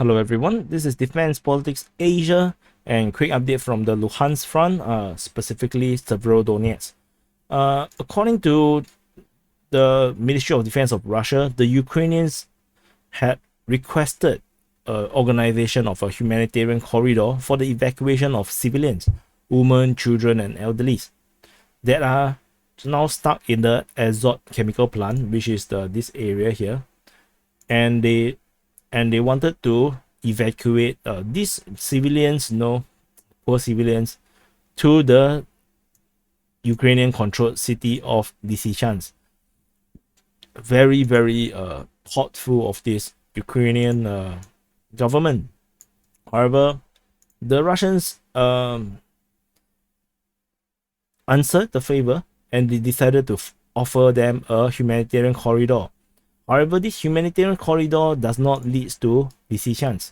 Hello everyone, this is Defense Politics Asia and quick update from the Luhansk Front, specifically Severodonetsk. According to the Ministry of Defense of Russia, the Ukrainians had requested organization of a humanitarian corridor for the evacuation of civilians, women, children, and elderly that are now stuck in the Azot chemical plant, which is this area here, and they wanted to evacuate these civilians, poor civilians, to the Ukrainian controlled city of Lysychansk. Very, very thoughtful of this Ukrainian government. However, the Russians answered the favor and they decided to offer them a humanitarian corridor. However, this humanitarian corridor does not lead to Lysychansk.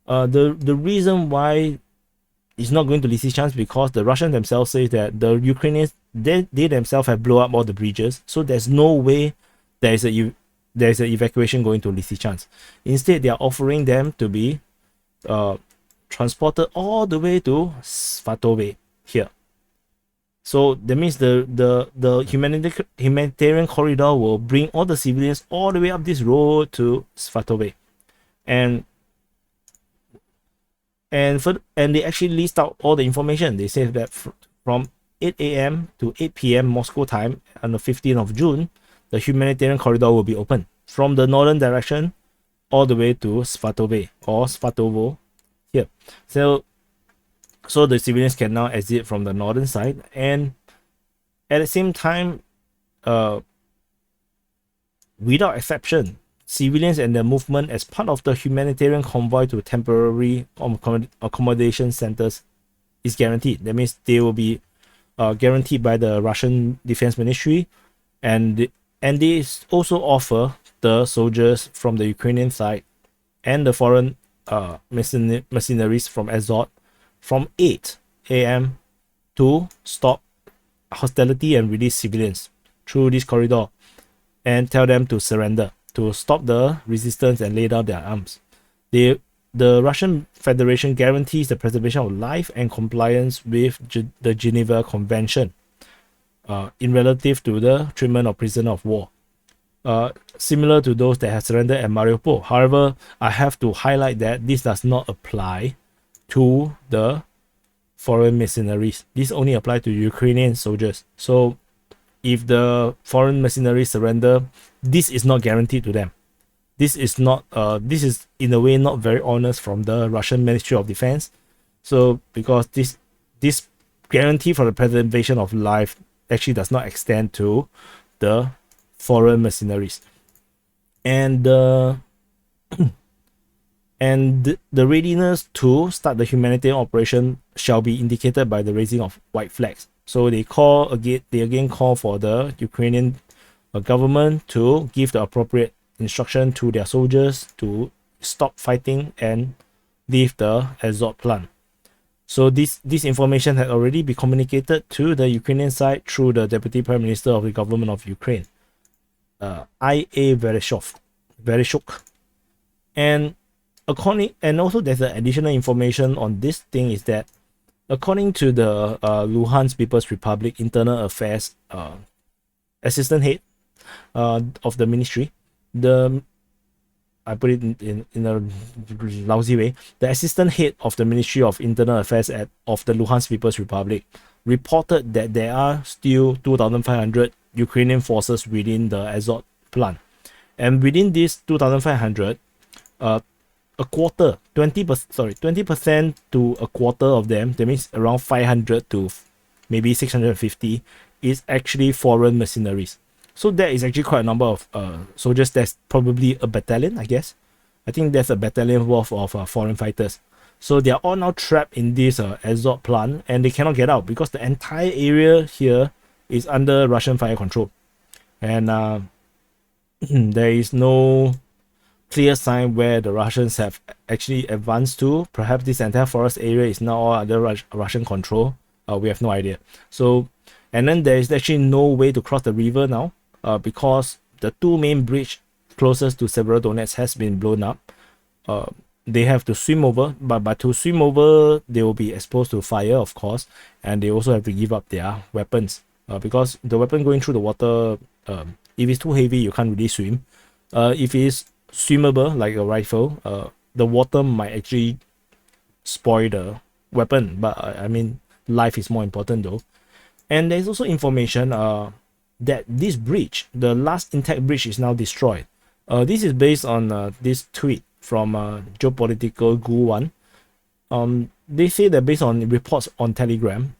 The reason why it's not going to Lysychansk because the Russians themselves say that the Ukrainians they themselves have blown up all the bridges, so there's no way there's an evacuation going to Lysychansk. Instead, they are offering them to be transported all the way to Svatove here. So that means the humanitarian corridor will bring all the civilians all the way up this road to Svatove, and they actually list out all the information. They say that from 8 a.m. to 8 p.m. Moscow time on the 15th of June, the humanitarian corridor will be open from the northern direction all the way to Svatove or Svatovo here. So the civilians can now exit from the northern side, and at the same time, without exception, civilians and their movement as part of the humanitarian convoy to temporary accommodation centers is guaranteed. That means they will be guaranteed by the Russian Defense Ministry, and they also offer the soldiers from the Ukrainian side and the foreign mercenaries from Azot from 8 a.m. to stop hostility and release civilians through this corridor and tell them to surrender, to stop the resistance and lay down their arms. The Russian Federation guarantees the preservation of life and compliance with the Geneva Convention in relative to the treatment of prisoner of war, similar to those that have surrendered at Mariupol. However, I have to highlight that this does not apply to the foreign mercenaries. This only applies to Ukrainian soldiers. So if the foreign mercenaries surrender, this is not guaranteed to them. This is not this is in a way not very honest from the Russian Ministry of Defense. So because this guarantee for the preservation of life actually does not extend to the foreign mercenaries. And and the readiness to start the humanitarian operation shall be indicated by the raising of white flags. So they again call for the Ukrainian government to give the appropriate instruction to their soldiers to stop fighting and leave the Azot plant. So this information had already been communicated to the Ukrainian side through the Deputy Prime Minister of the government of Ukraine, I.A. Vereshchuk. And also there's an additional information on this thing is that according to the Luhansk People's Republic Internal Affairs assistant head of the ministry, I put it in a lousy way, the assistant head of the Ministry of Internal Affairs of the Luhansk People's Republic reported that there are still 2,500 Ukrainian forces within the Azot plant, and within this 2,500, a quarter, 20% to a quarter of them, that means around 500 to maybe 650, is actually foreign mercenaries. So that is actually quite a number of soldiers. That's probably a battalion, I guess. I think there's a battalion worth of foreign fighters. So they are all now trapped in this Azot plant, and they cannot get out because the entire area here is under Russian fire control. And there is no clear sign where the Russians have actually advanced to. Perhaps this entire forest area is now all under Russian control. We have no idea. So, and then there is actually no way to cross the river now because the two main bridge closest to Severodonetsk has been blown up. they have to swim over, but to swim over, they will be exposed to fire, of course, and they also have to give up their weapons because the weapon going through the water, if it's too heavy, you can't really swim. If it's swimmable, like a rifle, the water might actually spoil the weapon, but I mean, life is more important though. And there's also information that this bridge, the last intact bridge, is now destroyed. This is based on this tweet from Geopolitical Gu 1. They say that based on reports on Telegram,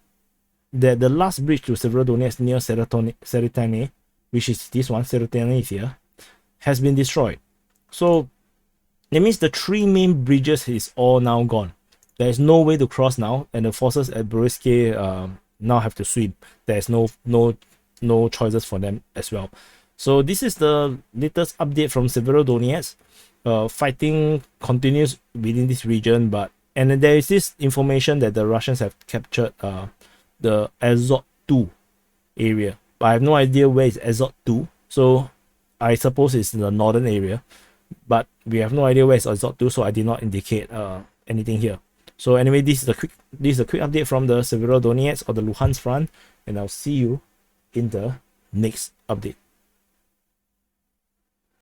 that the last bridge to Severodonetsk near Syrotyne, which is this one, Syrotyne here, has been destroyed. So that means the 3 main bridges is all now gone. There is no way to cross now, and the forces at Boriske now have to swim. There's no choices for them as well. So this is the latest update from Severodonetsk. Fighting continues within this region, and there is this information that the Russians have captured the Azot 2 area, but I have no idea where is Azot 2. So I suppose it's in the northern area, but we have no idea where is Azot 2, so I did not indicate anything here. So anyway, this is a quick update from the Severodonetsk or the Luhansk Front, and I'll see you in the next update.